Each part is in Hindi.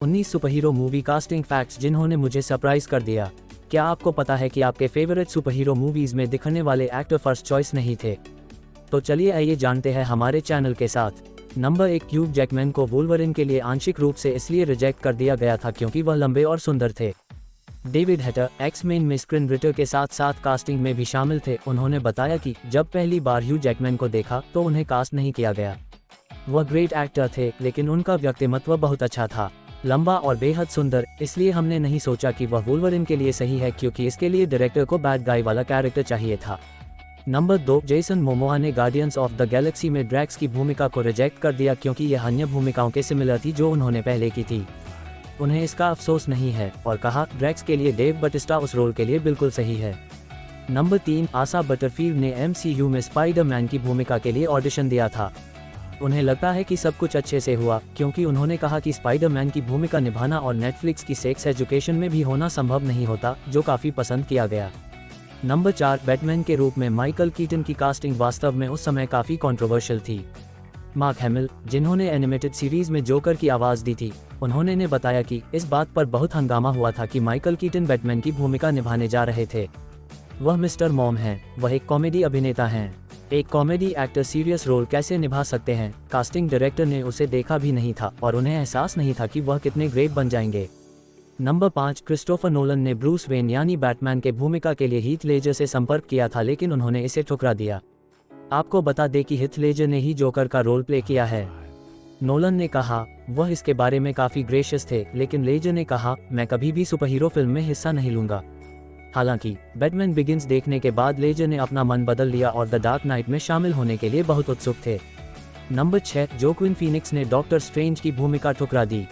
19 सुपरहीरो मूवी कास्टिंग फैक्ट्स जिन्होंने मुझे सरप्राइज कर दिया। क्या आपको पता है कि आपके फेवरेट सुपरहीरो मूवीज में दिखने वाले एक्टर फर्स्ट चॉइस नहीं थे? तो चलिए आइए जानते हैं हमारे चैनल के साथ। नंबर 1, ह्यू जैकमैन को वुल्वरिन के लिए आंशिक रूप से इसलिए रिजेक्ट कर दिया गया था क्योंकि वह लंबे और सुंदर थे। डेविड हैटर एक्स-मेन में स्क्रीन रिटर के साथ साथ कास्टिंग में भी शामिल थे। उन्होंने बताया कि जब पहली बार ह्यू जैकमैन को देखा तो उन्हें कास्ट नहीं किया गया। वह ग्रेट एक्टर थे, लेकिन उनका व्यक्तिमत्व बहुत अच्छा था, लंबा और बेहद सुंदर, इसलिए हमने नहीं सोचा कि वह वुल्वरिन के लिए सही है, क्योंकि इसके लिए डायरेक्टर को बैड गाय वाला कैरेक्टर चाहिए था। नंबर 2, जेसन मोमोआ ने गार्डियंस ऑफ द गैलेक्सी में ड्रैक्स की भूमिका को रिजेक्ट कर दिया क्योंकि यह अन्य भूमिकाओं के सिमिलर थी जो उन्होंने पहले की थी। उन्हें इसका अफसोस नहीं है और कहा ड्रैक्स के लिए डेव बटिस्टा उस रोल के लिए बिल्कुल सही है। नंबर 3, आशा बटरफील्ड ने MCU में स्पाइडर-मैन की भूमिका के लिए ऑडिशन दिया था। उन्हें लगता है कि सब कुछ अच्छे से हुआ, क्योंकि उन्होंने कहा कि स्पाइडर-मैन की भूमिका निभाना और नेटफ्लिक्स की सेक्स एजुकेशन में भी होना संभव नहीं होता, जो काफ़ी पसंद किया गया। नंबर 4, बैटमैन के रूप में माइकल कीटन की कास्टिंग वास्तव में उस समय काफ़ी कंट्रोवर्शियल थी। मार्क हैमिल, जिन्होंने एनिमेटेड सीरीज में जोकर की आवाज़ दी थी, उन्होंने ने बताया कि इस बात पर बहुत हंगामा हुआ था कि माइकल कीटन बैटमैन की भूमिका निभाने जा रहे थे। वह मिस्टर मॉम हैं, वह एक कॉमेडी अभिनेता हैं। एक कॉमेडी एक्टर सीरियस रोल कैसे निभा सकते हैं? कास्टिंग डायरेक्टर ने उसे देखा भी नहीं था और उन्हें एहसास नहीं था कि वह कितने ग्रेट बन जाएंगे। नंबर 5, क्रिस्टोफर नोलन ने ब्रूस वेन यानी बैटमैन के भूमिका के लिए हीथ लेजर से संपर्क किया था, लेकिन उन्होंने इसे ठुकरा दिया। आपको बता दें कि हीथ लेजर ने ही जोकर का रोल प्ले किया है। नोलन ने कहा वह इसके बारे में काफ़ी ग्रेशियस थे, लेकिन लेजर ने कहा मैं कभी भी सुपरहीरो फिल्म में हिस्सा नहीं लूंगा। हालांकि बैटमैन बिगिंस देखने के बाद लेजर ने अपना मन बदल लिया और द डार्क नाइट में शामिल होने के लिए बहुत उत्सुक थे। नंबर 6, जोक्विन फीनिक्स ने डॉक्टर स्ट्रेंज की भूमिका ठुकरा दी।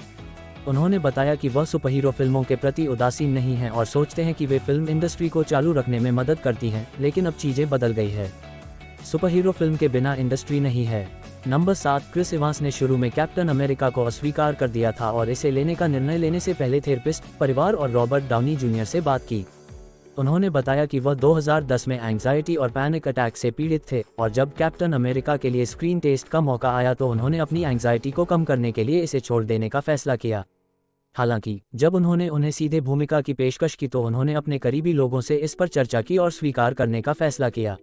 उन्होंने बताया कि वह सुपरहीरो फिल्मों के प्रति उदासीन नहीं हैं और सोचते हैं कि वे फिल्म इंडस्ट्री को चालू रखने में मदद करती हैं, लेकिन अब चीज़ें बदल गई है। सुपरहीरो फिल्म के बिना इंडस्ट्री नहीं है। नंबर 7, क्रिस इवांस ने शुरू में कैप्टन अमेरिका को अस्वीकार कर दिया था और इसे लेने का निर्णय लेने से पहले थेरेपिस्ट, परिवार और रॉबर्ट डाउनी जूनियर से बात की। उन्होंने बताया कि वह 2010 में एंग्जाइटी और पैनिक अटैक से पीड़ित थे और जब कैप्टन अमेरिका के लिए स्क्रीन टेस्ट का मौका आया तो उन्होंने अपनी एंग्जाइटी को कम करने के लिए इसे छोड़ देने का फैसला किया। हालांकि जब उन्होंने उन्हें सीधे भूमिका की पेशकश की तो उन्होंने अपने करीबी लोगों से इस पर चर्चा की और स्वीकार करने का फैसला किया।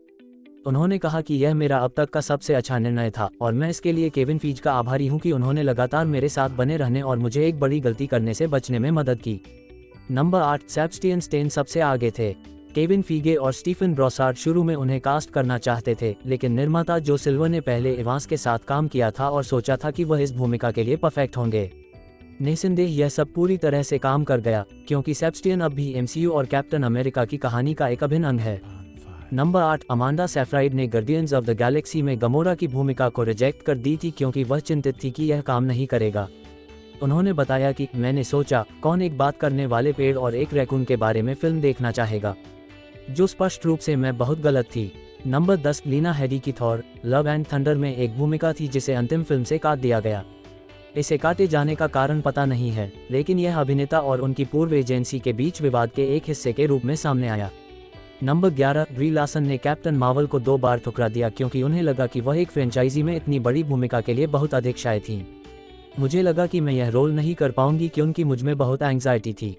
उन्होंने कहा कि यह मेरा अब तक का सबसे अच्छा निर्णय था और मैं इसके लिए केविन फीज का आभारी हूं कि उन्होंने लगातार मेरे साथ बने रहने और मुझे एक बड़ी गलती करने से बचने में मदद की। नंबर 8, सेबस्टियन स्टेन सबसे आगे थे। केविन फीगे और स्टीफन ब्रॉसार्ड शुरू में उन्हें कास्ट करना चाहते थे, लेकिन निर्माता जो सिल्वर ने पहले इवांस के साथ काम किया था और सोचा था कि वह इस भूमिका के लिए परफेक्ट होंगे। निस्संदेह यह सब पूरी तरह से काम कर गया, क्योंकि सेबस्टियन अब भी MCU और कैप्टन अमेरिका की कहानी का एक अभिन्न अंग है। नंबर 8, अमांडा सेफ्राइड ने गार्डियंस ऑफ द गैलेक्सी में गमोरा की भूमिका को रिजेक्ट कर दी थी क्योंकि वह चिंतित थी कि यह काम नहीं करेगा। उन्होंने बताया कि मैंने सोचा कौन एक बात करने वाले पेड़ और एक रैकून के बारे में फिल्म देखना चाहेगा, जो स्पष्ट रूप से मैं बहुत गलत थी। नंबर 10, लीना हेडी की थॉर लव एंड थंडर में एक भूमिका थी जिसे अंतिम फिल्म से काट दिया गया। इसे काटे जाने का कारण पता नहीं है, लेकिन यह अभिनेता और उनकी पूर्व एजेंसी के बीच विवाद के एक हिस्से के रूप में सामने आया। नंबर 11, ब्री लार्सन ने कैप्टन मार्वल को 2 बार ठुकरा दिया क्योंकि उन्हें लगा कि वह एक फ्रेंचाइजी में इतनी बड़ी भूमिका के लिए बहुत अधिक शायद थी। मुझे लगा कि मैं यह रोल नहीं कर पाऊंगी क्योंकि मुझमें बहुत एंग्जाइटी थी।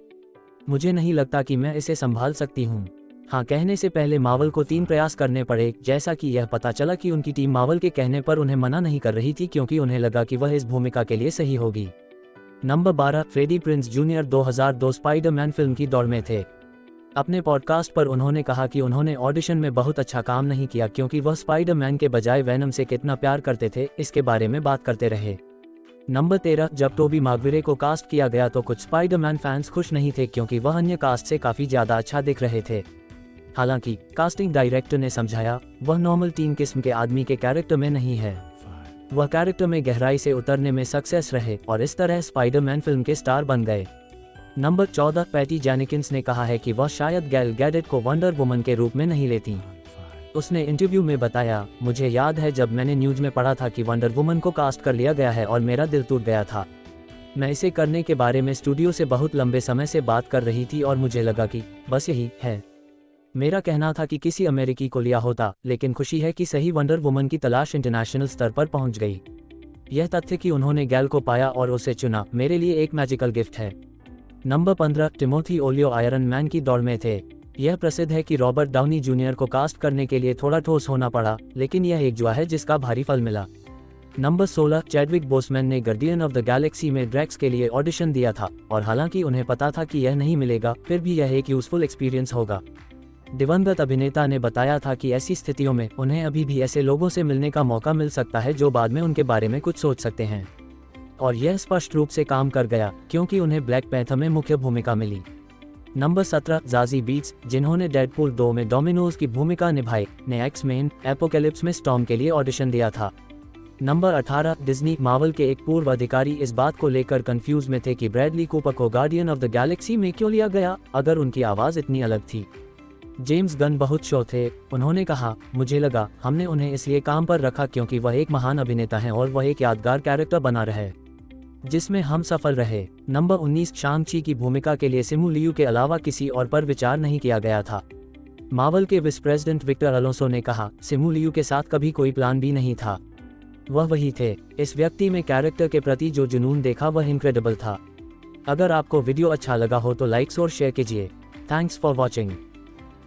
मुझे नहीं लगता कि मैं इसे संभाल सकती हूँ। हाँ कहने से पहले मार्वल को 3 प्रयास करने पड़े, जैसा कि यह पता चला कि उनकी टीम मार्वल के कहने पर उन्हें मना नहीं कर रही थी क्योंकि उन्हें लगा कि वह इस भूमिका के लिए सही होगी। Number 12, Freddie Prince junior 2002 Spider Man film की दौड़ में थे। अपने पॉडकास्ट पर उन्होंने कहा कि उन्होंने ऑडिशन में बहुत अच्छा काम नहीं किया क्योंकि वह स्पाइडर-मैन के बजाय वेनम से कितना प्यार करते थे, इसके बारे में बात करते रहे। नंबर 13, जब टोबी मागविरे को कास्ट किया गया तो कुछ स्पाइडरमैन फैंस खुश नहीं थे क्योंकि वह अन्य कास्ट से काफ़ी ज़्यादा अच्छा दिख रहे थे। हालांकि कास्टिंग डायरेक्टर ने समझाया वह नॉर्मल टीन किस्म के आदमी के कैरेक्टर में नहीं है। वह कैरेक्टर में गहराई से उतरने में सक्सेस रहे और इस तरह स्पाइडरमैन फिल्म के स्टार बन गए। नंबर 14, पैटी जेनिकिंस ने कहा है कि वह शायद गैल गैडेट को वंडर वुमन के रूप में नहीं लेती। उसने इंटरव्यू में बताया, मुझे याद है जब मैंने न्यूज़ में पढ़ा था कि वंडर वुमन को कास्ट कर लिया गया है और मेरा दिल टूट गया था। मैं इसे करने के बारे में स्टूडियो से बहुत लंबे समय से बात कर रही थी और मुझे लगा कि बस यही है। मेरा कहना था कि किसी अमेरिकी को लिया होता, लेकिन खुशी है कि सही वंडर वुमन की तलाश इंटरनेशनल स्तर पर पहुंच गई। यह तथ्य कि उन्होंने गैल को पाया और उसे चुना मेरे लिए एक मैजिकल गिफ्ट है। Number 15 Timothy oleo iron man की दौड़ में थे। यह प्रसिद्ध है कि रॉबर्ट डाउनी जूनियर को कास्ट करने के लिए थोड़ा ठोस होना पड़ा, लेकिन यह एक जुआ है जिसका भारी फल मिला। नंबर 16 चैडविक बोसमैन ने गार्डियन ऑफ द गैलेक्सी में ड्रैक्स के लिए ऑडिशन दिया था और हालांकि उन्हें पता था कि यह नहीं मिलेगा, फिर भी यह एक यूजफुल एक्सपीरियंस होगा। दिवंगत अभिनेता ने बताया था कि ऐसी स्थितियों में उन्हें अभी भी ऐसे लोगों से मिलने का मौका मिल सकता है जो बाद में उनके बारे में कुछ सोच सकते हैं, और यह स्पष्ट रूप से काम कर गया क्योंकि उन्हें ब्लैक पैंथर में मुख्य भूमिका मिली। नंबर 17 जाजी बीट्स, जिन्होंने डेडपूल 2 में डोमिनोज की भूमिका निभाई, ने एक्स-मेन एपोकैलिप्स में स्टॉर्म के लिए ऑडिशन दिया था। नंबर 18 डिज्नी मार्वल के एक पूर्व अधिकारी इस बात को लेकर कंफ्यूज में थे कि ब्रैडली कूपर को गार्डियन ऑफ द गैलेक्सी में क्यों लिया गया अगर उनकी आवाज़ इतनी अलग थी। जेम्स गन बहुत शो थे। उन्होंने कहा, मुझे लगा हमने उन्हें इसलिए काम पर रखा क्योंकि वह एक महान अभिनेता हैं और वह एक यादगार कैरेक्टर बना रहे जिसमें हम सफल रहे। नंबर 19 शांग-ची की भूमिका के लिए सिमू लियू के अलावा किसी और पर विचार नहीं किया गया था। मार्वल के विस प्रेसिडेंट विक्टर अलोंसो ने कहा, सिमू लियू के साथ कभी कोई प्लान भी नहीं था, वह वही थे। इस व्यक्ति में कैरेक्टर के प्रति जो जुनून देखा वह इनक्रेडिबल था। अगर आपको वीडियो अच्छा लगा हो तो लाइक्स और शेयर कीजिए। Thanks for watching.